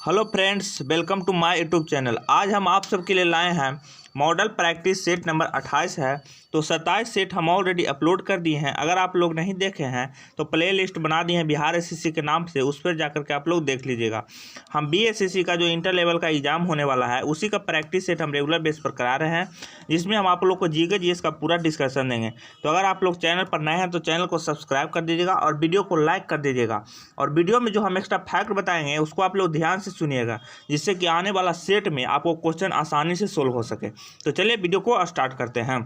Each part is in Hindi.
Hello friends, welcome to my YouTube channel. आज हम आप सबके लिए लाए हैं मॉडल प्रैक्टिस सेट नंबर 28 है। तो 27 सेट हम ऑलरेडी अपलोड कर दिए हैं। अगर आप लोग नहीं देखे हैं तो प्ले लिस्ट बना दिए हैं बिहार एसएससी के नाम से, उस पर जाकर के आप लोग देख लीजिएगा। हम बीएसएससी का जो इंटर लेवल का एग्जाम होने वाला है उसी का प्रैक्टिस सेट हम रेगुलर बेस पर करा रहे हैं, जिसमें हम आप लोग को जीके जीएस का पूरा डिस्कशन देंगे। तो अगर आप लोग चैनल पर नए हैं तो चैनल को सब्सक्राइब कर दीजिएगा और वीडियो को लाइक कर दीजिएगा। और वीडियो में जो हम एक्स्ट्रा फैक्ट बताएंगे उसको आप लोग ध्यान से सुनिएगा, जिससे कि आने वाला सेट में आपको क्वेश्चन आसानी से सोल्व हो सके। तो चलिए वीडियो को स्टार्ट करते हैं।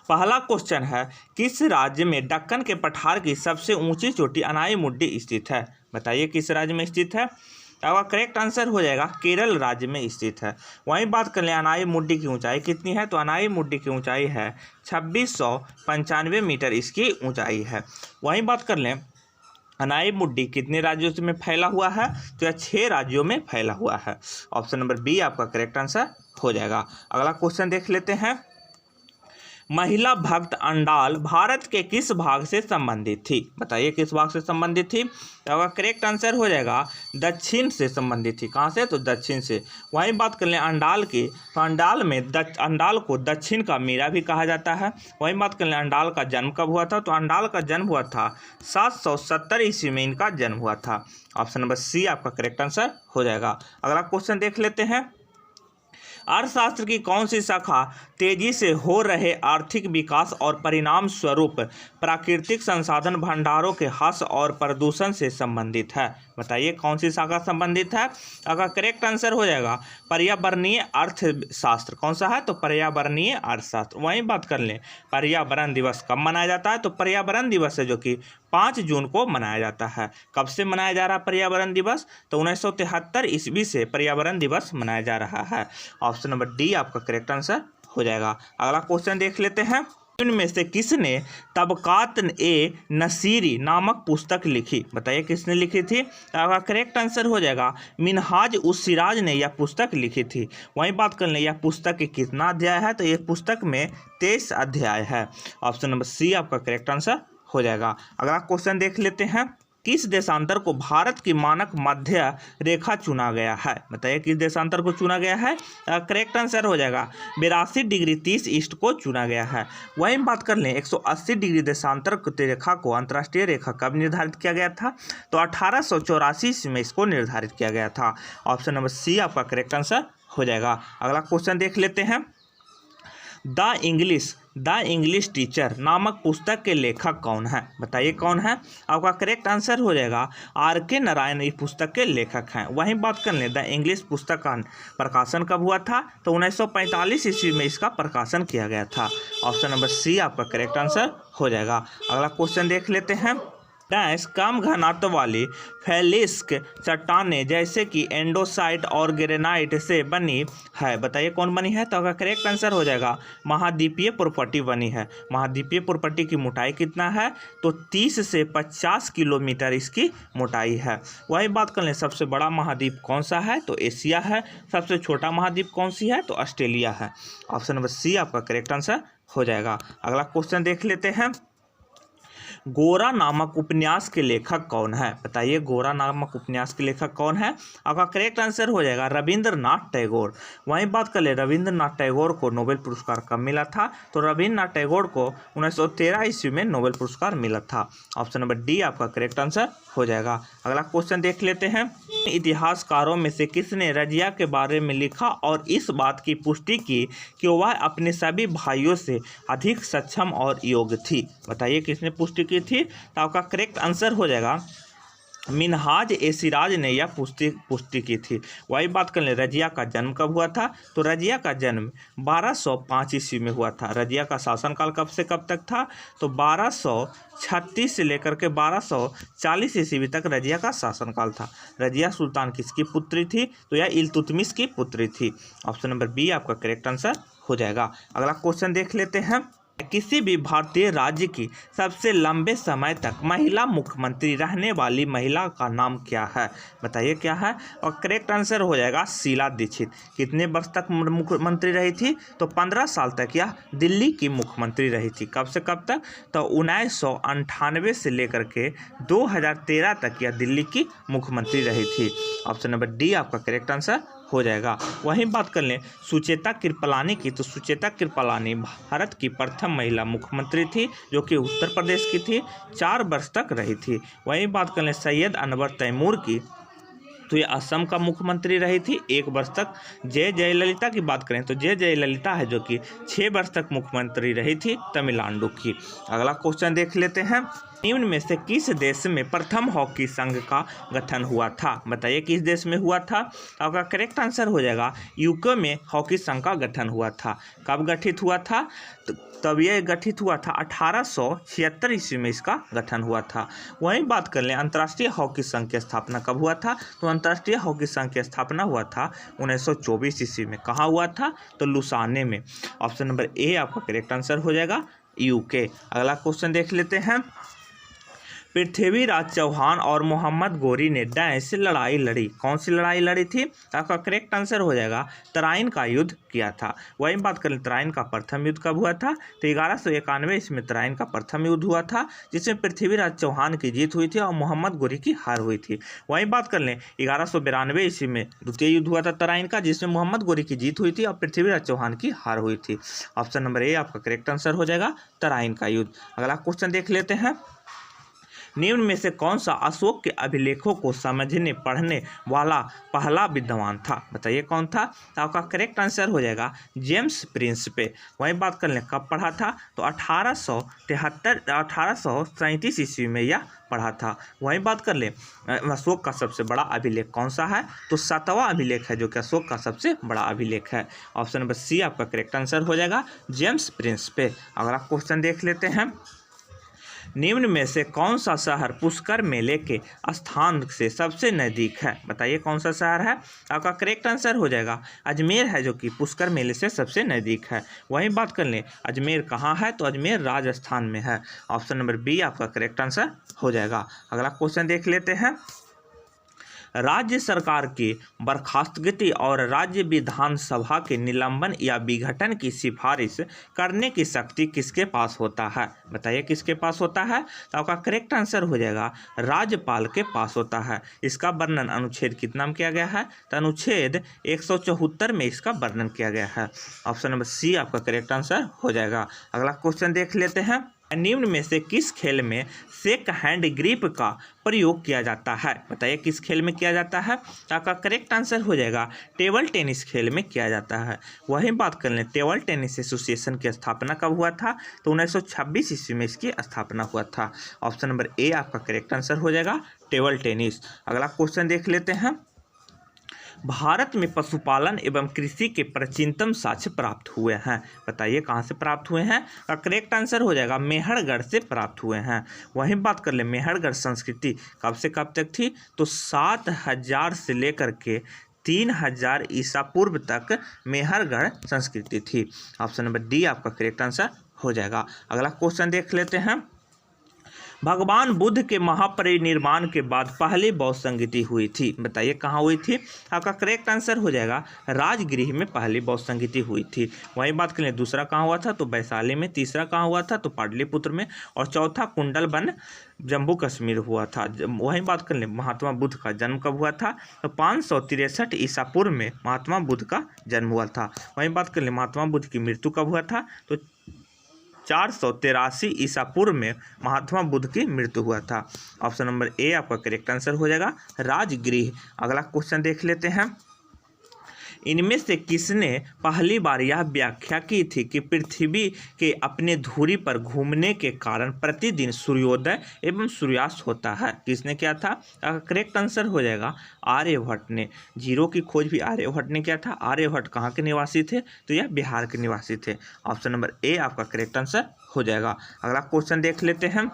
पहला क्वेश्चन है, किस राज्य में दक्कन के पठार की सबसे ऊंची चोटी अनाईमुड्डी स्थित है? बताइए किस राज्य में स्थित है। आपका करेक्ट आंसर हो जाएगा केरल राज्य में स्थित है। वहीं बात कर लें अनाईमुड्डी की ऊंचाई कितनी है, तो अनाईमुड्डी की ऊंचाई है 2695 मीटर इसकी ऊंचाई है। वहीं बात कर लें अनाईमुड्डी कितने राज्यों में फैला हुआ है, तो यह 6 राज्यों में फैला हुआ है। ऑप्शन नंबर बी आपका करेक्ट आंसर हो जाएगा। अगला क्वेश्चन देख लेते हैं। महिला भक्त अंडाल भारत के किस भाग से संबंधित थी? बताइए किस भाग से संबंधित थी। तो आपका करेक्ट आंसर हो जाएगा दक्षिण से संबंधित थी। कहाँ से? तो दक्षिण से। वहीं बात कर लें अंडाल की, तो अंडाल में अंडाल को दक्षिण का मीरा भी कहा जाता है। वहीं बात कर लें अंडाल का जन्म कब हुआ था, तो अंडाल का जन्म हुआ था 770 ईस्वी में इनका जन्म हुआ था। ऑप्शन नंबर सी आपका करेक्ट आंसर हो जाएगा। अगला क्वेश्चन देख लेते हैं। अर्थशास्त्र की कौन सी शाखा तेजी से हो रहे आर्थिक विकास और परिणाम स्वरूप प्राकृतिक संसाधन भंडारों के ह्रास और प्रदूषण से संबंधित है? बताइए कौन सी शाखा संबंधित है। अगर करेक्ट आंसर हो जाएगा पर्यावरणीय अर्थशास्त्र। कौन सा है? तो पर्यावरणीय अर्थशास्त्र। वहीं बात कर लें पर्यावरण दिवस कब मनाया जाता है, तो पर्यावरण दिवस है जो कि 5 जून को मनाया जाता है। कब से मनाया जा रहा है पर्यावरण दिवस, तो 1973 ईस्वी से पर्यावरण दिवस मनाया जा रहा है। ऑप्शन नंबर डी आपका करेक्ट आंसर हो जाएगा। अगला क्वेश्चन देख लेते हैं। इनमें से किसने तबकात ए नसीरी नामक पुस्तक लिखी? बताइए किसने लिखी थी। आपका करेक्ट आंसर हो जाएगा मिनहाज उस सिराज ने यह पुस्तक लिखी थी। वहीं बात कर लें यह पुस्तक के कितना अध्याय है, तो ये पुस्तक में 23 अध्याय है। ऑप्शन नंबर सी आपका करेक्ट आंसर हो जाएगा। अगला क्वेश्चन देख लेते हैं। किस देशांतर को भारत की मानक मध्य रेखा चुना गया है? बताइए किस देशांतर को चुना गया है। करेक्ट आंसर हो जाएगा 82 डिग्री 30 ईस्ट को चुना गया है। वहीं बात कर लें 180 डिग्री देशांतर रेखा को अंतर्राष्ट्रीय रेखा कब निर्धारित किया गया था, तो 1884 में इसको निर्धारित किया गया था। ऑप्शन नंबर सी आपका करेक्ट आंसर हो जाएगा। अगला क्वेश्चन देख लेते हैं। द इंग्लिश टीचर नामक पुस्तक के लेखक कौन है? बताइए कौन है। आपका करेक्ट आंसर हो जाएगा RK नारायण इस पुस्तक के लेखक हैं। वहीं बात कर लें द इंग्लिश पुस्तक का प्रकाशन कब हुआ था, तो 1945 ईस्वी में इसका प्रकाशन किया गया था। ऑप्शन नंबर सी आपका करेक्ट आंसर हो जाएगा। अगला क्वेश्चन देख लेते हैं। डैश कम घनत्व वाली फेलिस्क चट्टानें जैसे कि एंडोसाइट और ग्रेनाइट से बनी है। बताइए कौन बनी है। तो अगर करेक्ट आंसर हो जाएगा महाद्वीपीय प्रॉपर्टी बनी है। महाद्वीपीय प्रॉपर्टी की मोटाई कितना है, तो 30 से 50 किलोमीटर इसकी मोटाई है। वही बात कर लें सबसे बड़ा महाद्वीप कौन सा है, तो एशिया है। सबसे छोटा महाद्वीप कौन सी है, तो ऑस्ट्रेलिया है। ऑप्शन नंबर सी आपका करेक्ट आंसर हो जाएगा। अगला क्वेश्चन देख लेते हैं। गोरा नामक उपन्यास के लेखक कौन है? बताइए गोरा नामक उपन्यास के लेखक कौन है। आपका करेक्ट आंसर हो जाएगा रविंद्रनाथ टैगोर। वहीं बात कर ले रविंद्रनाथ टैगोर को नोबेल पुरस्कार कब मिला था, तो रविंद्रनाथ टैगोर को 1913 ईस्वी में नोबेल पुरस्कार मिला था। ऑप्शन नंबर डी आपका करेक्ट आंसर हो जाएगा। अगला क्वेश्चन देख लेते हैं। इतिहासकारों में से किसने रजिया के बारे में लिखा और इस बात की पुष्टि की कि वह अपने सभी भाइयों से अधिक सक्षम और योग्य थी? बताइए किसने पुष्टि की थी। तो आपका करेक्ट आंसर हो जाएगा मिनहाज ए सिराज ने यह पुष्टि की थी। वही बात कर लें रजिया का जन्म कब हुआ था, तो रजिया का जन्म 1205 ईस्वी में हुआ था। रजिया का शासनकाल कब से कब तक था, तो 1236 से लेकर के 1240 ईस्वी तक रजिया का शासनकाल था। रजिया सुल्तान किसकी पुत्री थी, तो यह इल्तुतमिश की पुत्री थी। ऑप्शन नंबर बी आपका करेक्ट आंसर हो जाएगा। अगला क्वेश्चन देख लेते हैं। किसी भी भारतीय राज्य की सबसे लंबे समय तक महिला मुख्यमंत्री रहने वाली महिला का नाम क्या है? बताइए क्या है? और करेक्ट आंसर हो जाएगा शीला दीक्षित। कितने वर्ष तक मुख्यमंत्री रही थी? तो 15 साल तक यह दिल्ली की मुख्यमंत्री रही थी। कब से कब तक? तो 1998 से लेकर के 2013 तक यह दिल्ली की मुख्यमंत्री रही थी। ऑप्शन नंबर डी आपका करेक्ट आंसर हो जाएगा। वहीं बात कर लें सुचेता कृपलानी की, तो सुचेता कृपलानी भारत की प्रथम महिला मुख्यमंत्री थी जो कि उत्तर प्रदेश की थी, 4 वर्ष तक रही थी। वहीं बात कर लें सैयद अनवर तैमूर की, तो ये असम का मुख्यमंत्री रही थी 1 वर्ष तक। जय जयललिता की बात करें तो जय जयललिता है जो कि 6 वर्ष तक मुख्यमंत्री रही थी तमिलनाडु की। अगला क्वेश्चन देख लेते हैं, निम्न में से किस देश में प्रथम हॉकी संघ का गठन हुआ था? बताइए किस देश में हुआ था? आपका करेक्ट आंसर हो जाएगा यूके में हॉकी संघ का गठन हुआ था। कब गठित हुआ था? तब यह गठित हुआ था 1876 ईस्वी में इसका गठन हुआ था। वहीं बात कर लें अंतर्राष्ट्रीय हॉकी संघ की स्थापना कब हुआ था? तो अंतर्राष्ट्रीय हॉकी संघ की स्थापना हुआ था 1924 ईस्वी में। कहाँ हुआ था? तो लुसाने में। ऑप्शन नंबर ए आपका करेक्ट आंसर हो जाएगा यूके। अगला क्वेश्चन देख लेते हैं, पृथ्वीराज चौहान और मोहम्मद गोरी ने डैश लड़ाई लड़ी। कौन सी लड़ाई लड़ी थी? आपका करेक्ट आंसर हो जाएगा तराइन का युद्ध किया था। वहीं बात करें तराइन का प्रथम युद्ध कब हुआ था? तो 1191 इसमें तराइन का प्रथम युद्ध हुआ था जिसमें पृथ्वीराज चौहान की जीत हुई थी और मोहम्मद गोरी की हार हुई थी। वहीं बात कर लें 1192 ईस्वी में द्वितीय युद्ध हुआ था तराइन का जिसमें मोहम्मद गोरी की जीत हुई थी और पृथ्वीराज चौहान की हार हुई थी। ऑप्शन नंबर ए आपका करेक्ट आंसर हो जाएगा तराइन का युद्ध। अगला क्वेश्चन देख लेते हैं, निम्न में से कौन सा अशोक के अभिलेखों को समझने पढ़ने वाला पहला विद्वान था? बताइए कौन था? तो आपका करेक्ट आंसर हो जाएगा जेम्स प्रिंसपे। वहीं बात कर लें कब पढ़ा था? तो 1837 ईस्वी में यह पढ़ा था। वहीं बात कर लें अशोक का सबसे बड़ा अभिलेख कौन सा है? तो 7वां अभिलेख है जो कि अशोक का सबसे बड़ा अभिलेख है। ऑप्शन नंबर सी आपका करेक्ट आंसर हो जाएगा जेम्स प्रिंसपे। अगला क्वेश्चन देख लेते हैं, निम्न में से कौन सा शहर पुष्कर मेले के स्थान से सबसे नज़दीक है? बताइए कौन सा शहर है? आपका करेक्ट आंसर हो जाएगा अजमेर है जो कि पुष्कर मेले से सबसे नज़दीक है। वहीं बात कर लें अजमेर कहाँ है? तो अजमेर राजस्थान में है। ऑप्शन नंबर बी आपका करेक्ट आंसर हो जाएगा। अगला क्वेश्चन देख लेते हैं, राज्य सरकार की बर्खास्तगी और राज्य विधानसभा के निलंबन या विघटन की सिफारिश करने की शक्ति किसके पास होता है? बताइए किसके पास होता है? तो आपका करेक्ट आंसर हो जाएगा राज्यपाल के पास होता है। इसका वर्णन अनुच्छेद कितना में किया गया है? तो अनुच्छेद 174 में इसका वर्णन किया गया है। ऑप्शन नंबर सी आपका करेक्ट आंसर हो जाएगा। अगला क्वेश्चन देख लेते हैं, निम्न में से किस खेल में शेक हैंड ग्रिप का प्रयोग किया जाता है? बताइए किस खेल में किया जाता है? तो आपका करेक्ट आंसर हो जाएगा टेबल टेनिस खेल में किया जाता है। वहीं बात कर लें टेबल टेनिस एसोसिएशन की स्थापना कब हुआ था? तो 1926 ईस्वी में इसकी स्थापना हुआ था। ऑप्शन नंबर ए आपका करेक्ट आंसर हो जाएगा टेबल टेनिस। अगला क्वेश्चन देख लेते हैं, भारत में पशुपालन एवं कृषि के प्राचीनतम साक्ष्य प्राप्त हुए हैं। बताइए कहाँ से प्राप्त हुए हैं? का करेक्ट आंसर हो जाएगा मेहरगढ़ से प्राप्त हुए हैं। वहीं बात कर ले मेहरगढ़ संस्कृति कब से कब तक थी? तो 7000 से लेकर के 3000 ईसा पूर्व तक मेहरगढ़ संस्कृति थी। ऑप्शन नंबर डी आपका करेक्ट आंसर हो जाएगा। अगला क्वेश्चन देख लेते हैं, भगवान बुद्ध के महापरिनिर्वाण के बाद पहली बौद्ध संगीति हुई थी। बताइए कहाँ हुई थी? आपका करेक्ट आंसर हो जाएगा राजगृह में पहली बौद्ध संगीति हुई थी। वहीं बात करें दूसरा कहाँ हुआ था? तो वैशाली में। तीसरा कहाँ हुआ था? तो पाटलिपुत्र में। और चौथा कुंडलबन जम्मू कश्मीर हुआ था। वहीं बात कर लें महात्मा बुद्ध का जन्म कब हुआ था? तो 563 ईसा पूर्व में महात्मा बुद्ध का जन्म हुआ था। वहीं बात कर लें महात्मा बुद्ध की मृत्यु कब हुआ था? तो 483 ईसा पूर्व में महात्मा बुद्ध की मृत्यु हुआ था। ऑप्शन नंबर ए आपका करेक्ट आंसर हो जाएगा राजगृह। अगला क्वेश्चन देख लेते हैं, इनमें से किसने पहली बार यह व्याख्या की थी कि पृथ्वी के अपने धुरी पर घूमने के कारण प्रतिदिन सूर्योदय एवं सूर्यास्त होता है? किसने किया था? करेक्ट आंसर हो जाएगा आर्यभट्ट ने। जीरो की खोज भी आर्यभट्ट ने किया था। आर्यभट्ट कहाँ के निवासी थे? तो यह बिहार के निवासी थे। ऑप्शन नंबर ए आपका करेक्ट आंसर हो जाएगा। अगला क्वेश्चन देख लेते हैं,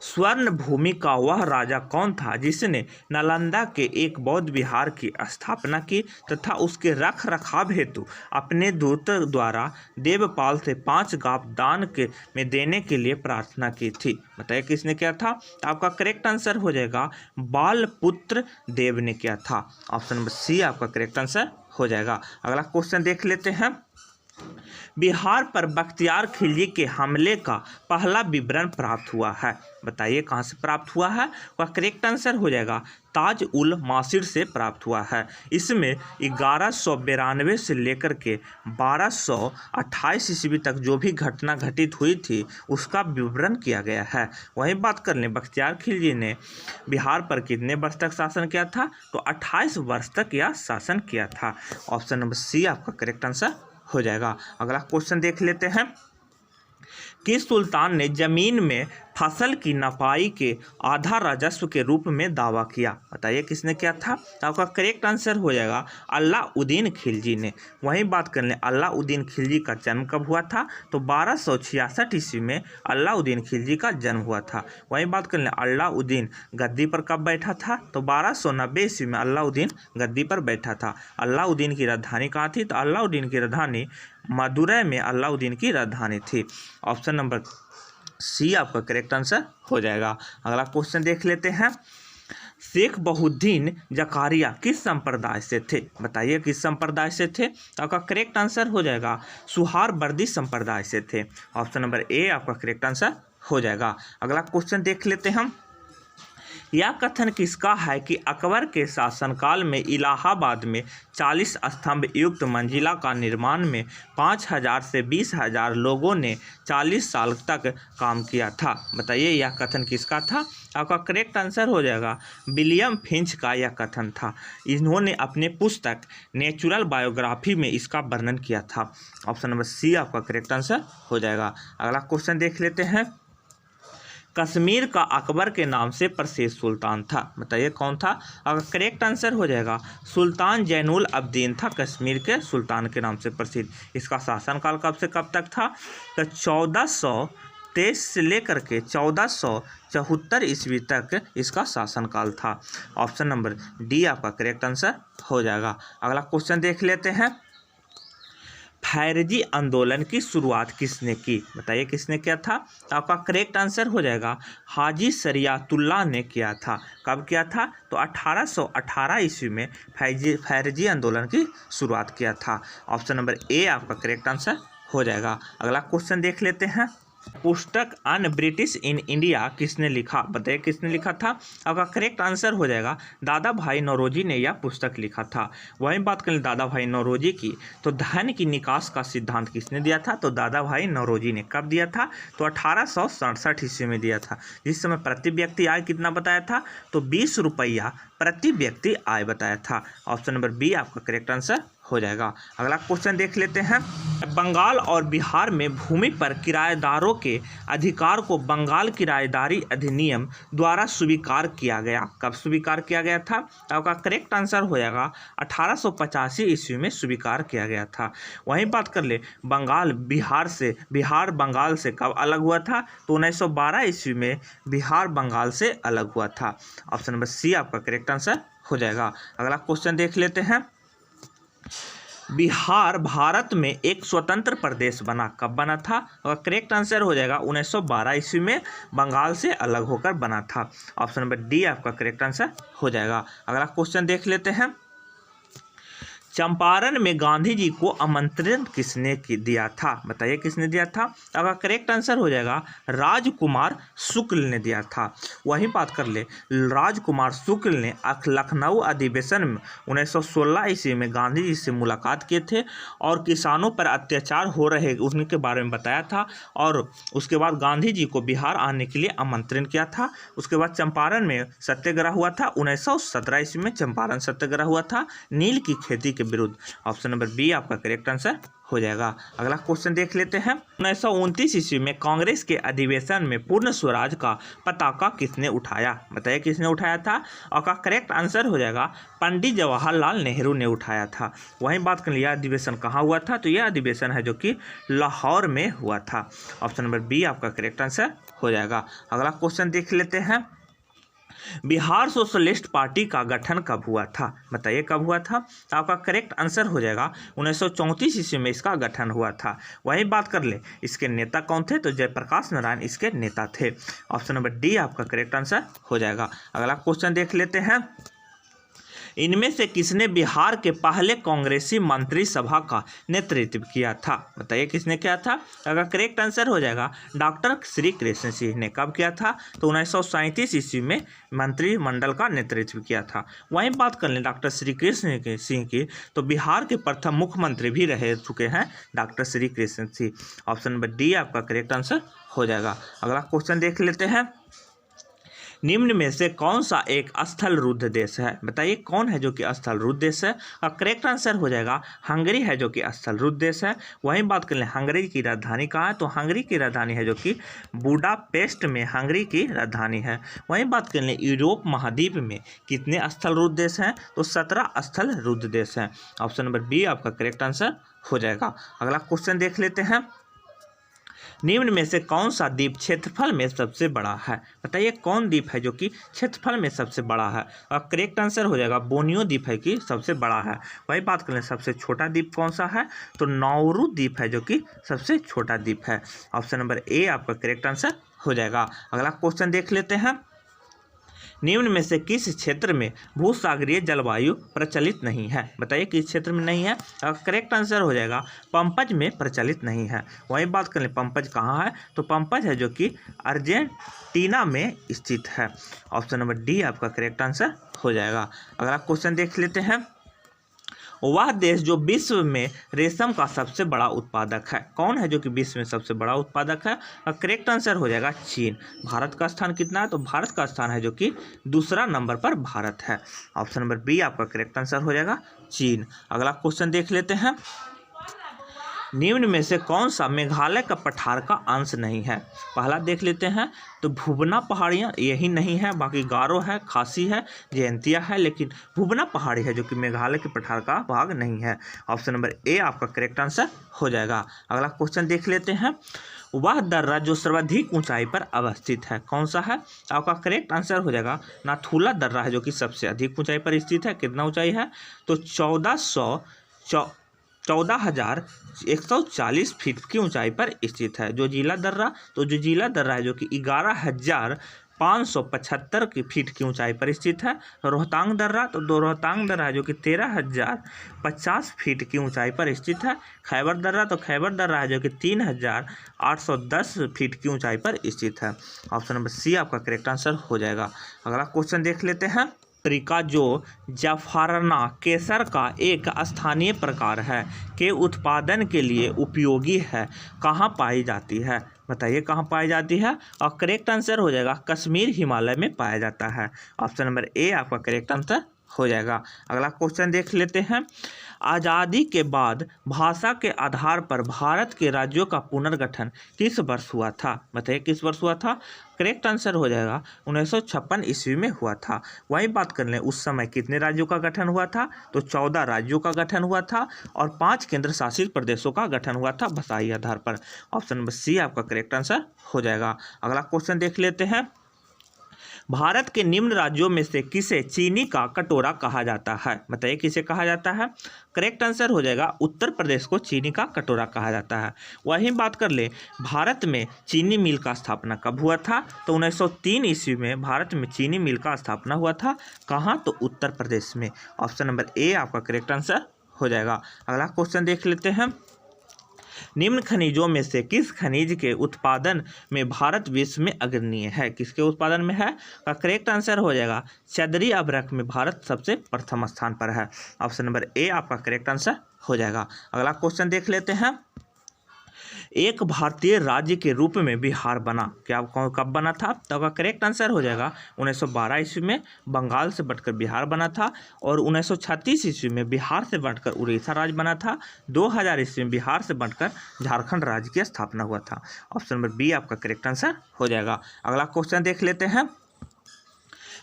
स्वर्ण भूमि का वह राजा कौन था जिसने नालंदा के एक बौद्ध विहार की स्थापना की तथा उसके रख रखाव हेतु अपने दूत द्वारा देवपाल से 5 गांव दान में देने के लिए प्रार्थना की थी? बताइए किसने किया था? तो आपका करेक्ट आंसर हो जाएगा बालपुत्र देव ने किया था। ऑप्शन नंबर सी आपका करेक्ट आंसर हो जाएगा। अगला क्वेश्चन देख लेते हैं। बिहार पर बख्तियार खिलजी के हमले का पहला विवरण प्राप्त हुआ है। बताइए कहाँ से प्राप्त हुआ है? वह करेक्ट आंसर हो जाएगा ताज उल मासिर से प्राप्त हुआ है। इसमें 1192 से लेकर के 1228 ईस्वी तक जो भी घटना घटित हुई थी उसका विवरण किया गया है। वहीं बात कर लें बख्तियार खिलजी ने बिहार पर कितने वर्ष तक शासन किया था? तो 28 वर्ष तक यह शासन किया था। ऑप्शन नंबर सी आपका करेक्ट आंसर हो जाएगा। अगला क्वेश्चन देख लेते हैं। किस सुल्तान ने जमीन में फसल की नपाई के आधा राजस्व के रूप में दावा किया? बताइए किसने किया था? तो आपका करेक्ट आंसर हो जाएगा अलाउद्दीन खिलजी ने। वहीं बात कर लें अलाउद्दीन खिलजी का जन्म कब हुआ था? तो 1266 ईस्वी में अलाउद्दीन खिलजी का जन्म हुआ था। वहीं बात कर लें अलाउद्दीन गद्दी पर कब बैठा था? तो 1290 ईस्वी में अलाउद्दीन गद्दी पर बैठा था। अलाउद्दीन की राजधानी कहाँ थी? तो अलाउद्दीन की राजधानी मदुरै में अलाउद्दीन की राजधानी थी। ऑप्शन नंबर सी आपका करेक्ट आंसर हो जाएगा। अगला क्वेश्चन देख लेते हैं। शेख बहुद्दीन जकारिया किस संप्रदाय से थे? बताइए किस संप्रदाय से थे? तो आपका करेक्ट आंसर हो जाएगा सुहारवर्दी संप्रदाय से थे। ऑप्शन नंबर ए आपका करेक्ट आंसर हो जाएगा। अगला क्वेश्चन देख लेते हैं। यह कथन किसका है कि अकबर के शासनकाल में इलाहाबाद में 40 स्तंभ युक्त मंजिला का निर्माण में 5000 से 20,000 लोगों ने 40 साल तक काम किया था? बताइए यह कथन किसका था? आपका करेक्ट आंसर हो जाएगा विलियम फिंच का यह कथन था। इन्होंने अपने पुस्तक नेचुरल बायोग्राफी में इसका वर्णन किया था। ऑप्शन नंबर सी आपका करेक्ट आंसर हो जाएगा। अगला क्वेश्चन देख लेते हैं। कश्मीर का अकबर के नाम से प्रसिद्ध सुल्तान था? बताइए कौन था? अगर करेक्ट आंसर हो जाएगा सुल्तान जैनुल अब्दीन था कश्मीर के सुल्तान के नाम से प्रसिद्ध। इसका शासनकाल कब से कब तक था? तो 1423 से लेकर के 1474 ईस्वी तक इसका शासनकाल था। ऑप्शन नंबर डी आपका करेक्ट आंसर हो जाएगा। अगला क्वेश्चन देख लेते हैं। खैरजी आंदोलन की शुरुआत किसने की? बताइए किसने किया था? तो आपका करेक्ट आंसर हो जाएगा हाजी शरियतुल्लाह ने किया था। कब किया था? तो 1818 ईस्वी में खैरजी आंदोलन की शुरुआत किया था। ऑप्शन नंबर ए आपका करेक्ट आंसर हो जाएगा। अगला क्वेश्चन देख लेते हैं। पुस्तक अन ब्रिटिश इन इंडिया किसने लिखा? बताइए किसने लिखा था? आपका करेक्ट आंसर हो जाएगा दादा भाई नौरोजी ने यह पुस्तक लिखा था। वहीं बात करें दादा भाई नौरोजी की, तो धन की निकास का सिद्धांत किसने दिया था? तो दादा भाई नौरोजी ने। कब दिया था? तो 1867 ईस्वी में दिया था। जिस समय प्रति व्यक्ति आय कितना बताया था? तो 20 रुपया प्रति व्यक्ति आय बताया था। ऑप्शन नंबर बी आपका करेक्ट आंसर हो जाएगा। अगला क्वेश्चन देख लेते हैं। बंगाल और बिहार में भूमि पर किराएदारों के अधिकार को बंगाल किराएदारी अधिनियम द्वारा स्वीकार किया गया। कब स्वीकार किया गया था? तो आपका करेक्ट आंसर हो जाएगा 1885 ईस्वी में स्वीकार किया गया था। वहीं बात कर ले बंगाल बिहार बंगाल से कब अलग हुआ था? तो 1912 ईस्वी में बिहार बंगाल से अलग हुआ था। ऑप्शन नंबर सी आपका करेक्ट आंसर हो जाएगा। अगला क्वेश्चन देख लेते हैं। बिहार भारत में एक स्वतंत्र प्रदेश बना। कब बना था? और करेक्ट आंसर हो जाएगा 1912 ईस्वी में बंगाल से अलग होकर बना था। ऑप्शन नंबर डी आपका करेक्ट आंसर हो जाएगा। अगला क्वेश्चन देख लेते हैं। चंपारण में गांधी जी को आमंत्रण किसने दिया था? बताइए किसने दिया था? आपका करेक्ट आंसर हो जाएगा राजकुमार शुक्ल ने दिया था। वहीं बात कर ले राजकुमार शुक्ल ने लखनऊ अधिवेशन में 1916 ईस्वी में गांधी जी से मुलाकात किए थे और किसानों पर अत्याचार हो रहे उनके बारे में बताया था और उसके बाद गांधी जी को बिहार आने के लिए आमंत्रण किया था। उसके बाद चंपारण में सत्याग्रह हुआ था। 1917 ईस्वी में चंपारण सत्याग्रह हुआ था नील की खेती के विरुद्ध। ऑप्शन नंबर बी आपका करेक्ट आंसर हो जाएगा। अगला क्वेश्चन देख लेते हैं। 1929 ईस्वी में कांग्रेस के अधिवेशन में पूर्ण स्वराज का पताका किसने उठाया? बताइए किसने उठाया था? और का करेक्ट आंसर हो जाएगा पंडित जवाहरलाल नेहरू ने उठाया था। वहीं बात कर लिया अधिवेशन कहाँ हुआ था, तो यह अधिवेशन है जो कि लाहौर में हुआ था। ऑप्शन नंबर बी आपका करेक्ट आंसर हो जाएगा। अगला क्वेश्चन देख लेते हैं। बिहार सोशलिस्ट पार्टी का गठन कब हुआ था? बताइए कब हुआ था? तो आपका करेक्ट आंसर हो जाएगा 1934 ईस्वी में इसका गठन हुआ था। वही बात कर ले इसके नेता कौन थे, तो जयप्रकाश नारायण इसके नेता थे। ऑप्शन नंबर डी आपका करेक्ट आंसर हो जाएगा। अगला क्वेश्चन देख लेते हैं। इनमें से किसने बिहार के पहले कांग्रेसी मंत्रिसभा का नेतृत्व किया था? बताइए किसने किया था? अगर करेक्ट आंसर हो जाएगा डॉक्टर श्री कृष्ण सिंह ने। कब किया था? तो 1937 ईस्वी में मंत्रिमंडल का नेतृत्व किया था। वहीं बात कर लें डॉक्टर श्री कृष्ण सिंह की, तो बिहार के प्रथम मुख्यमंत्री भी रह चुके हैं doctor Shri Krishna Singh. Option number D आपका करेक्ट आंसर हो जाएगा। अगला क्वेश्चन देख लेते हैं। निम्न में से कौन सा एक स्थल रुद्ध देश है? बताइए कौन है जो कि स्थल रुद्ध देश है? और करेक्ट आंसर हो जाएगा हंगरी है जो कि स्थल रुद्ध देश है। वहीं बात कर लें हंगरी की राजधानी कहाँ है, तो हंगरी की राजधानी है जो कि बुडापेस्ट में हंगरी की राजधानी है। वहीं बात कर लें यूरोप महाद्वीप में कितने स्थल रुद्ध देश हैं, तो 17 स्थल रुद्ध देश हैं। ऑप्शन नंबर बी आपका करेक्ट आंसर हो जाएगा। अगला क्वेश्चन देख लेते हैं। निम्न में से कौन सा द्वीप क्षेत्रफल में सबसे बड़ा है? बताइए कौन द्वीप है जो कि क्षेत्रफल में सबसे बड़ा है? और करेक्ट आंसर हो जाएगा बोर्नियो द्वीप है कि सबसे बड़ा है। वही बात करें सबसे छोटा द्वीप कौन सा है, तो नाउरू द्वीप है जो कि सबसे छोटा द्वीप है। ऑप्शन नंबर ए आपका करेक्ट आंसर हो जाएगा। अगला क्वेश्चन देख लेते हैं। निम्न में से किस क्षेत्र में भूसागरीय जलवायु प्रचलित नहीं है? बताइए किस क्षेत्र में नहीं है? करेक्ट आंसर हो जाएगा पंपज में प्रचलित नहीं है। वही बात करें पंपज कहाँ है, तो पंपज है जो कि अर्जेंटीना में स्थित है। ऑप्शन नंबर डी आपका करेक्ट आंसर हो जाएगा। अगला क्वेश्चन देख लेते हैं। वह देश जो विश्व में रेशम का सबसे बड़ा उत्पादक है, कौन है जो कि विश्व में सबसे बड़ा उत्पादक है? और करेक्ट आंसर हो जाएगा चीन। भारत का स्थान कितना है, तो भारत का स्थान है जो कि दूसरा नंबर पर भारत है। ऑप्शन नंबर बी आपका करेक्ट आंसर हो जाएगा चीन। अगला क्वेश्चन देख लेते हैं। निम्न में से कौन सा मेघालय का पठार का अंश नहीं है? पहला देख लेते हैं, तो भुवना पहाड़ियाँ यही नहीं है, बाकी गारो है, खासी है, जयंतिया है, लेकिन भुवना पहाड़ी है जो कि मेघालय के पठार का भाग नहीं है। ऑप्शन नंबर ए आपका करेक्ट आंसर हो जाएगा। अगला क्वेश्चन देख लेते हैं। वह दर्रा जो सर्वाधिक ऊंचाई पर अवस्थित है कौन सा है? आपका करेक्ट आंसर हो जाएगा नाथुला दर्रा है जो कि सबसे अधिक ऊंचाई पर स्थित है। कितना ऊंचाई है, तो 14,140 फीट की ऊंचाई पर स्थित है। जो जिला दर्रा है जो कि 11,575 फीट की ऊंचाई पर स्थित है। रोहतांग दर्रा है जो कि 13,050 फीट की ऊंचाई पर स्थित है। खैबर दर्रा है जो कि 3,810 फीट की ऊंचाई पर स्थित है। ऑप्शन नंबर सी आपका करेक्ट आंसर हो जाएगा। अगला क्वेश्चन देख लेते हैं। अफ्रीका जो जाफराना केसर का एक स्थानीय प्रकार है के उत्पादन के लिए उपयोगी है, कहाँ पाई जाती है? बताइए कहाँ पाई जाती है? और करेक्ट आंसर हो जाएगा कश्मीर हिमालय में पाया जाता है। ऑप्शन नंबर ए आपका करेक्ट आंसर हो जाएगा। अगला क्वेश्चन देख लेते हैं। आज़ादी के बाद भाषा के आधार पर भारत के राज्यों का पुनर्गठन किस वर्ष हुआ था? बताइए किस वर्ष हुआ था? करेक्ट आंसर हो जाएगा 1956 ईस्वी में हुआ था। वही बात कर लें उस समय कितने राज्यों का गठन हुआ था, तो 14 राज्यों का गठन हुआ था और 5 केंद्र शासित प्रदेशों का गठन हुआ था भाषाई आधार पर। ऑप्शन नंबर सी आपका करेक्ट आंसर हो जाएगा। अगला क्वेश्चन देख लेते हैं। भारत के निम्न राज्यों में से किसे चीनी का कटोरा कहा जाता है? बताइए किसे कहा जाता है? करेक्ट आंसर हो जाएगा उत्तर प्रदेश को चीनी का कटोरा कहा जाता है। वहीं बात कर ले भारत में चीनी मिल का स्थापना कब हुआ था, तो 1903 ईस्वी में भारत में चीनी मिल का स्थापना हुआ था। कहाँ, तो उत्तर प्रदेश में। ऑप्शन नंबर ए आपका करेक्ट आंसर हो जाएगा। अगला क्वेश्चन देख लेते हैं। निम्न खनिजों में से किस खनिज के उत्पादन में भारत विश्व में अग्रणीय है? किसके उत्पादन में है? का करेक्ट आंसर हो जाएगा चंद्री अभ्रक में भारत सबसे प्रथम स्थान पर है। ऑप्शन नंबर ए आपका करेक्ट आंसर हो जाएगा। अगला क्वेश्चन देख लेते हैं। एक भारतीय राज्य के रूप में बिहार बना, क्या कब बना था? तो आपका करेक्ट आंसर हो जाएगा 1912 ईस्वी में बंगाल से बढ़कर बिहार बना था, और 1936 ईस्वी में बिहार से बढ़कर उड़ीसा राज्य बना था। 2000 ईस्वी में बिहार से बढ़कर झारखंड राज्य की स्थापना हुआ था। ऑप्शन नंबर बी आपका करेक्ट आंसर हो जाएगा। अगला क्वेश्चन देख लेते हैं।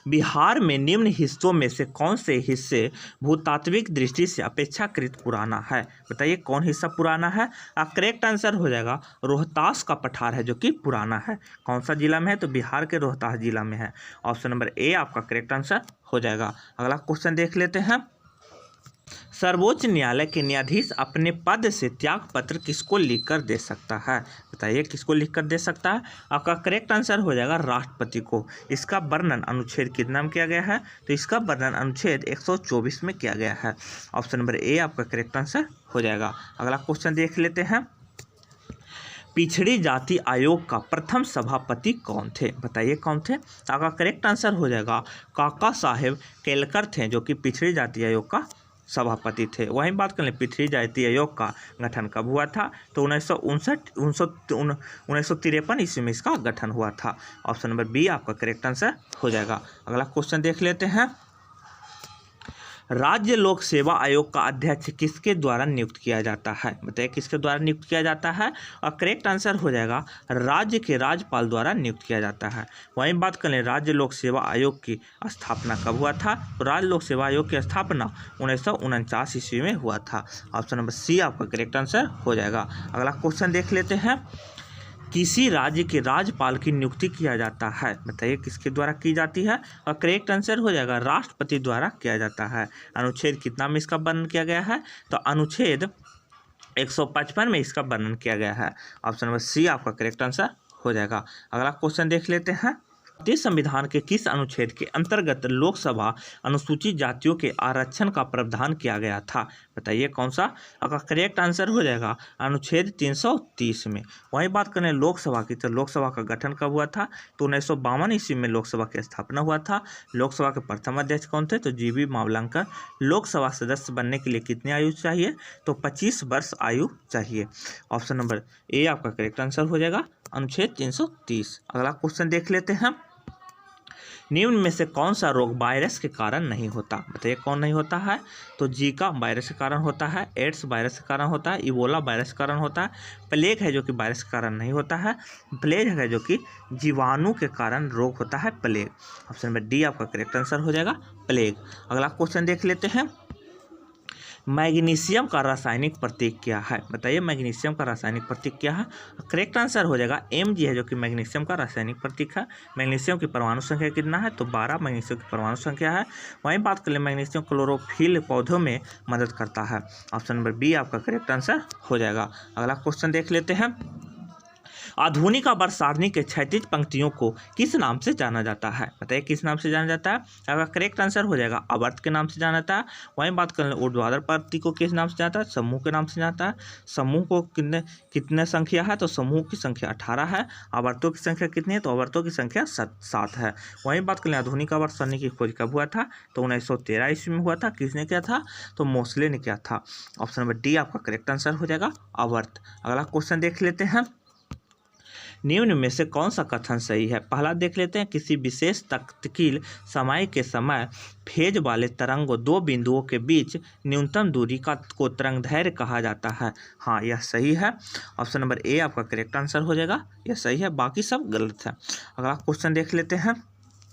बिहार में निम्न हिस्सों में से कौन से हिस्से भूतात्विक दृष्टि से अपेक्षाकृत पुराना है? बताइए कौन हिस्सा पुराना है? करेक्ट आंसर हो जाएगा रोहतास का पठार है जो कि पुराना है। कौन सा जिला में है? तो बिहार के रोहतास जिला में है। ऑप्शन नंबर ए आपका करेक्ट आंसर हो जाएगा। अगला क्वेश्चन देख लेते हैं। सर्वोच्च न्यायालय के न्यायाधीश अपने पद से त्याग पत्र किसको लिखकर दे सकता है? बताइए किसको लिखकर दे सकता है? आपका करेक्ट आंसर हो जाएगा राष्ट्रपति को। इसका वर्णन अनुच्छेद कितना में किया गया है? तो इसका वर्णन अनुच्छेद 124 में किया गया है। ऑप्शन नंबर ए आपका करेक्ट आंसर हो जाएगा। अगला क्वेश्चन देख लेते हैं। पिछड़ी जाति आयोग का प्रथम सभापति कौन थे? बताइए कौन थे? आपका करेक्ट आंसर हो जाएगा काका साहेब केलकर थे, जो कि पिछड़ी जाति आयोग का सभापति थे। वहीं बात कर लें पिछड़ी जाति आयोग का गठन कब हुआ था? तो 1953 ईस्वी में इसका गठन हुआ था। ऑप्शन नंबर बी आपका करेक्ट आंसर हो जाएगा। अगला क्वेश्चन देख लेते हैं। राज्य लोक सेवा आयोग का अध्यक्ष किसके द्वारा नियुक्त किया जाता है? बताइए किसके द्वारा नियुक्त किया जाता है? और करेक्ट आंसर हो जाएगा राज्य के राज्यपाल द्वारा नियुक्त किया जाता है। वहीं बात करें राज्य लोक सेवा आयोग की स्थापना कब हुआ था? तो राज्य लोक सेवा आयोग की स्थापना 1949 ईस्वी में हुआ था। ऑप्शन नंबर सी आपका करेक्ट आंसर हो जाएगा। अगला क्वेश्चन देख लेते हैं। किसी राज्य के राज्यपाल की नियुक्ति किया जाता है? बताइए किसके द्वारा की जाती है? और करेक्ट आंसर हो जाएगा राष्ट्रपति द्वारा किया जाता है। अनुच्छेद कितना में इसका वर्णन किया गया है? तो अनुच्छेद 155 में इसका वर्णन किया गया है। ऑप्शन नंबर सी आपका करेक्ट आंसर हो जाएगा। अगला क्वेश्चन देख लेते हैं। भारतीय संविधान के किस अनुच्छेद के अंतर्गत लोकसभा अनुसूचित जातियों के आरक्षण का प्रावधान किया गया था? बताइए कौन सा? आपका करेक्ट आंसर हो जाएगा अनुच्छेद 330 में। वहीं बात करें लोकसभा की, तो लोकसभा का गठन कब हुआ था? तो 1952 ईस्वी में लोकसभा की स्थापना हुआ था। लोकसभा के प्रथम अध्यक्ष कौन थे? तो जीवी मावलंकर। लोकसभा सदस्य बनने के लिए कितनी आयु चाहिए? तो 25 वर्ष आयु चाहिए। ऑप्शन नंबर ए आपका करेक्ट आंसर हो जाएगा अनुच्छेद 330। अगला क्वेश्चन देख लेते हैं। निम्न में से कौन सा रोग वायरस के कारण नहीं होता? बताइए कौन नहीं होता है? तो जीका वायरस के कारण होता है, एड्स वायरस के कारण होता है, इबोला वायरस के कारण होता है, प्लेग है जो कि वायरस के कारण नहीं होता है, प्लेग है जो कि जीवाणु के कारण रोग होता है प्लेग। ऑप्शन नंबर डी आपका करेक्ट आंसर हो जाएगा प्लेग। अगला क्वेश्चन देख लेते हैं। मैग्नीशियम का रासायनिक प्रतीक क्या है? बताइए मैग्नीशियम का रासायनिक प्रतीक क्या है? करेक्ट आंसर हो जाएगा Mg है जो कि मैग्नीशियम का रासायनिक प्रतीक है। मैग्नीशियम की परमाणु संख्या कितना है? तो 12 मैग्नीशियम की परमाणु संख्या है। वहीं बात कर ले मैग्नीशियम क्लोरोफिल पौधों में मदद करता है। ऑप्शन नंबर बी आपका करेक्ट आंसर हो जाएगा। अगला क्वेश्चन देख लेते हैं। आधुनिक आवर्त सारणी के क्षैतिज पंक्तियों को किस नाम से जाना जाता है? बताइए किस नाम से जाना जाता है? आपका करेक्ट आंसर हो जाएगा आवर्त के नाम से जाना जाता है। वहीं बात कर लें ऊर्ध्वाधर पंक्ति को किस नाम से जाता है? समूह के नाम से जाता है। समूह को कितने संख्या है? तो समूह की संख्या 18 है। आवर्तों की संख्या कितनी है? तो आवर्तों की संख्या 7 है। वहीं बात कर लें आधुनिक आवर्त सारणी की खोज कब हुआ था? तो 1913 ईस्वी में हुआ था। किसने किया था? तो मोसले ने किया था। ऑप्शन नंबर डी आपका करेक्ट आंसर हो जाएगा आवर्त। अगला क्वेश्चन देख लेते हैं। निम्न में से कौन सा कथन सही है? पहला देख लेते हैं। किसी विशेष तख्तिकील समय के समय फेज वाले तरंगों दो बिंदुओं के बीच न्यूनतम दूरी को तरंगदैर्घ्य कहा जाता है। हाँ यह सही है। ऑप्शन नंबर ए आपका करेक्ट आंसर हो जाएगा। यह सही है, बाकी सब गलत है। अगला क्वेश्चन देख लेते हैं।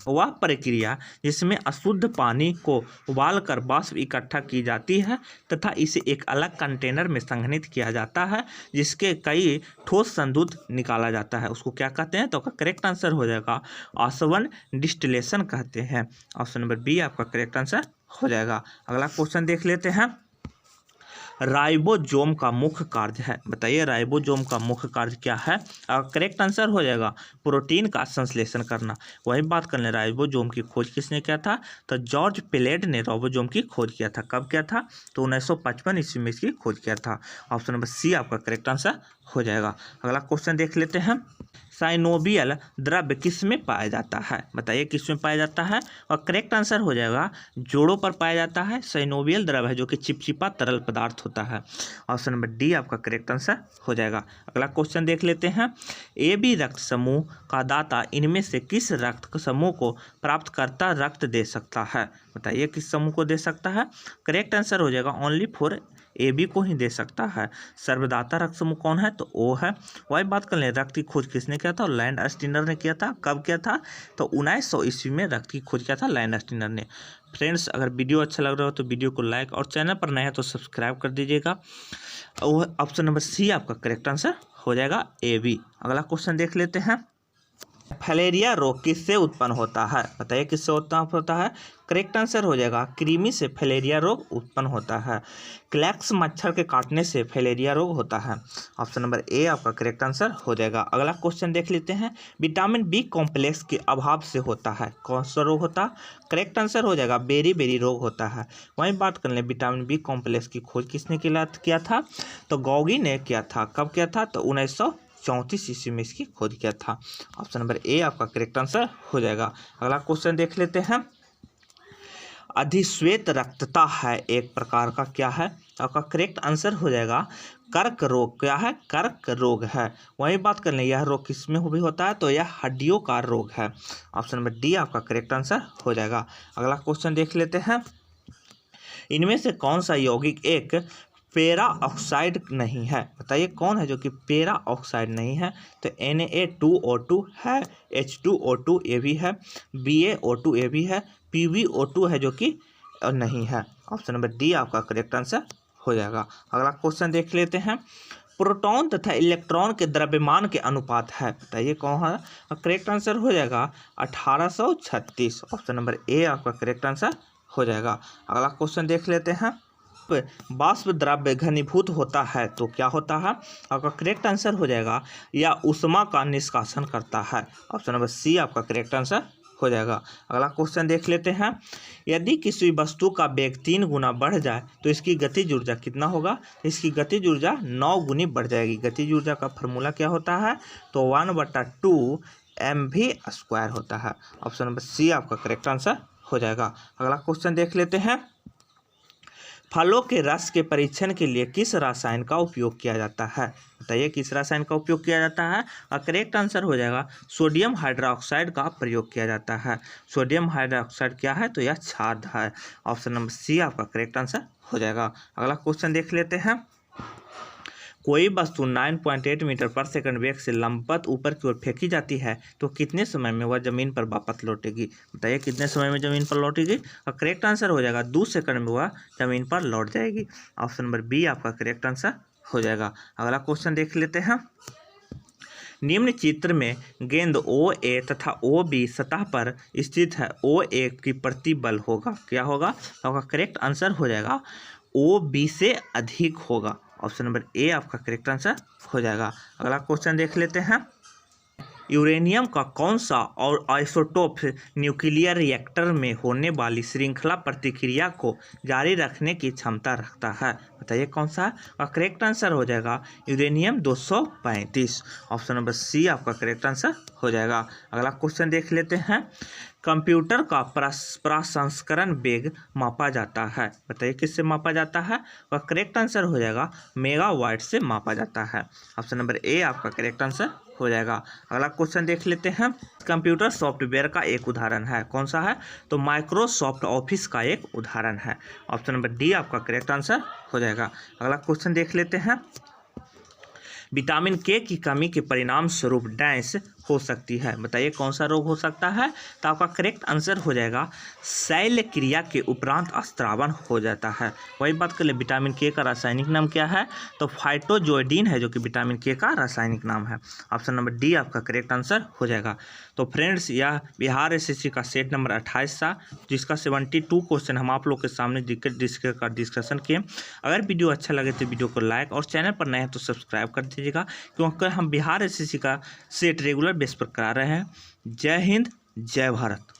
वह प्रक्रिया जिसमें अशुद्ध पानी को उबालकर वाष्प इकट्ठा की जाती है तथा इसे एक अलग कंटेनर में संघनित किया जाता है जिसके कई ठोस संदूत निकाला जाता है, उसको क्या कहते हैं? तो करेक्ट आंसर हो जाएगा आसवन डिस्टिलेशन कहते हैं। ऑप्शन नंबर बी आपका करेक्ट आंसर हो जाएगा। अगला क्वेश्चन देख लेते हैं। राइबोसोम का मुख्य कार्य है। बताइए राइबोसोम का मुख्य कार्य क्या है? करेक्ट आंसर हो जाएगा प्रोटीन का संश्लेषण करना। वही बात कर लें राइबोसोम की खोज किसने किया था? तो जॉर्ज प्लेड ने राइबोसोम की खोज किया था। कब किया था? तो 1955 ईस्वी में इसकी खोज किया था। ऑप्शन नंबर सी आपका करेक्ट आंसर हो जाएगा। अगला क्वेश्चन देख लेते हैं। साइनोवियल द्रव्य किस में पाया जाता है? बताइए किस में पाया जाता है? और करेक्ट आंसर हो जाएगा जोड़ों पर पाया जाता है। साइनोवियल द्रव्य है जो कि चिपचिपा तरल पदार्थ होता है। ऑप्शन नंबर डी आपका करेक्ट आंसर हो जाएगा। अगला क्वेश्चन देख लेते हैं। ए बी रक्त समूह का दाता इनमें से किस रक्त समूह को प्राप्तकर्ता रक्त दे सकता है? बताइए किस समूह को दे सकता है? करेक्ट आंसर हो जाएगा ओनली फॉर ए बी को ही दे सकता है। सर्वदाता रक्त समूह कौन है? तो ओ है। वही बात कर लें, रक्त की खोज किसने किया था? लैंड स्टीनर ने किया था। कब किया था? तो 1900 ईस्वी में रक्त की खोज किया था लैंड स्टीनर ने। फ्रेंड्स, अगर वीडियो अच्छा लग रहा हो तो वीडियो को लाइक और चैनल पर नए हैं तो सब्सक्राइब कर दीजिएगा। ऑप्शन नंबर सी आपका करेक्ट आंसर हो जाएगा ए बी। अगला क्वेश्चन देख लेते हैं। फलेरिया रोग किससे उत्पन्न होता है? बताइए किससे उत्पन्न होता है? करेक्ट आंसर हो जाएगा कृमि से फलेरिया रोग उत्पन्न होता है। क्लैक्स मच्छर के काटने से फलेरिया रोग होता है। ऑप्शन नंबर ए आपका करेक्ट आंसर हो जाएगा। अगला क्वेश्चन देख लेते हैं। विटामिन बी कॉम्प्लेक्स के अभाव से होता है कौन सा रोग होता है? करेक्ट आंसर हो जाएगा बेरी रोग होता है। वहीं बात कर लें, विटामिन बी कॉम्प्लेक्स की खोज किसने किया था? तो गॉगी ने किया था। कब किया था? तो 1934 ईस्वी में इसकी खोज किया था। ऑप्शन नंबर ए आपका करेक्ट आंसर हो जाएगा। अगला क्वेश्चन देख लेते हैं। अधिश्वेत रक्तता है एक प्रकार का क्या है? आपका करेक्ट आंसर हो जाएगा कर्क रोग। क्या है? कर्क रोग है। वही बात कर लें, यह रोग किसमें भी होता है? तो यह हड्डियों का रोग है। ऑप्शन नंबर डी आपका करेक्ट आंसर हो जाएगा। अगला क्वेश्चन देख लेते हैं। इनमें से कौन सा यौगिक एक पेरा ऑक्साइड नहीं है? बताइए कौन है जो कि पेरा ऑक्साइड नहीं है? तो Na2O2 है, H2O2 ये भी है, BaO2 ये भी है, PbO2 है जो कि नहीं है। ऑप्शन नंबर डी आपका करेक्ट आंसर हो जाएगा। अगला क्वेश्चन देख लेते हैं। प्रोटॉन तथा इलेक्ट्रॉन के द्रव्यमान के अनुपात है, बताइए कौन है? करेक्ट आंसर हो जाएगा 1836। ऑप्शन नंबर ए आपका करेक्ट आंसर हो जाएगा। अगला क्वेश्चन देख लेते हैं। वाष्प द्रव्य घनीभूत होता है तो क्या होता है? आपका करेक्ट आंसर हो जाएगा या ऊष्मा का निष्कासन करता है। ऑप्शन नंबर सी आपका करेक्ट आंसर हो जाएगा। अगला क्वेश्चन देख लेते हैं। यदि किसी वस्तु का वेग 3 गुना बढ़ जाए तो इसकी गतिज ऊर्जा कितना होगा? इसकी गतिज ऊर्जा 9 गुनी बढ़ जाएगी। गतिज ऊर्जा का फॉर्मूला क्या होता है? तो 1/2 mv² होता है। ऑप्शन नंबर सी आपका करेक्ट आंसर हो जाएगा। अगला क्वेश्चन देख लेते हैं। फलों के रस के परीक्षण के लिए किस रसायन का उपयोग किया जाता है? बताइए किस रसायन का उपयोग किया जाता है? और करेक्ट आंसर हो जाएगा सोडियम हाइड्रोक्साइड का प्रयोग किया जाता है। सोडियम हाइड्रोक्साइड क्या है? तो यह क्षार है। ऑप्शन नंबर सी आपका करेक्ट आंसर हो जाएगा। अगला क्वेश्चन देख लेते हैं। कोई वस्तु 9.8 मीटर पर सेकंड वेग से लंबवत ऊपर की ओर फेंकी जाती है तो कितने समय में वह जमीन पर वापस लौटेगी? बताइए कितने समय में जमीन पर लौटेगी? और करेक्ट आंसर हो जाएगा 2 सेकंड में वह जमीन पर लौट जाएगी। ऑप्शन नंबर बी आपका करेक्ट आंसर हो जाएगा। अगला क्वेश्चन देख लेते हैं। निम्न चित्र में गेंद OA तथा OB सतह पर स्थित है। OA की प्रतिबल होगा क्या होगा? आपका करेक्ट आंसर हो जाएगा OB से अधिक होगा। ऑप्शन नंबर ए आपका करेक्ट आंसर हो जाएगा। अगला क्वेश्चन देख लेते हैं। यूरेनियम का कौन सा और आइसोटोप न्यूक्लियर रिएक्टर में होने वाली श्रृंखला प्रतिक्रिया को जारी रखने की क्षमता रखता है? बताइए कौन सा? और करेक्ट आंसर हो जाएगा यूरेनियम 235। ऑप्शन नंबर सी आपका करेक्ट आंसर हो जाएगा। अगला क्वेश्चन देख लेते हैं। कंप्यूटर का प्रसंस्करण वेग मापा जाता है, बताइए किससे मापा जाता है? और करेक्ट आंसर हो जाएगा मेगावाट से मापा जाता है। ऑप्शन नंबर ए आपका करेक्ट आंसर हो जाएगा। अगला क्वेश्चन देख लेते हैं। कंप्यूटर सॉफ्टवेयर का एक उदाहरण है, कौन सा है? तो माइक्रोसॉफ्ट ऑफिस का एक उदाहरण है। ऑप्शन नंबर डी आपका करेक्ट आंसर हो जाएगा। अगला क्वेश्चन देख लेते हैं। विटामिन के की कमी के परिणाम स्वरूप डैश हो सकती है, बताइए कौन सा रोग हो सकता है? तो आपका करेक्ट आंसर हो जाएगा शैल क्रिया के उपरांत स्त्रावन हो जाता है। वही बात कर ले, विटामिन के का रासायनिक नाम क्या है? तो फाइटोजोइडिन है जो कि विटामिन के का रासायनिक नाम है। ऑप्शन नंबर डी आपका करेक्ट आंसर हो जाएगा। तो फ्रेंड्स, यह बिहार एसएससी का सेट नंबर 28 था, जिसका 72 क्वेश्चन हम आप लोग के सामने डिस्कशन किए। अगर वीडियो अच्छा लगे तो वीडियो को लाइक और चैनल पर नए हैं तो सब्सक्राइब कर दीजिएगा, क्योंकि हम बिहार एसएससी का सेट रेगुलर बेस पर करा रहे हैं। जय हिंद, जय भारत।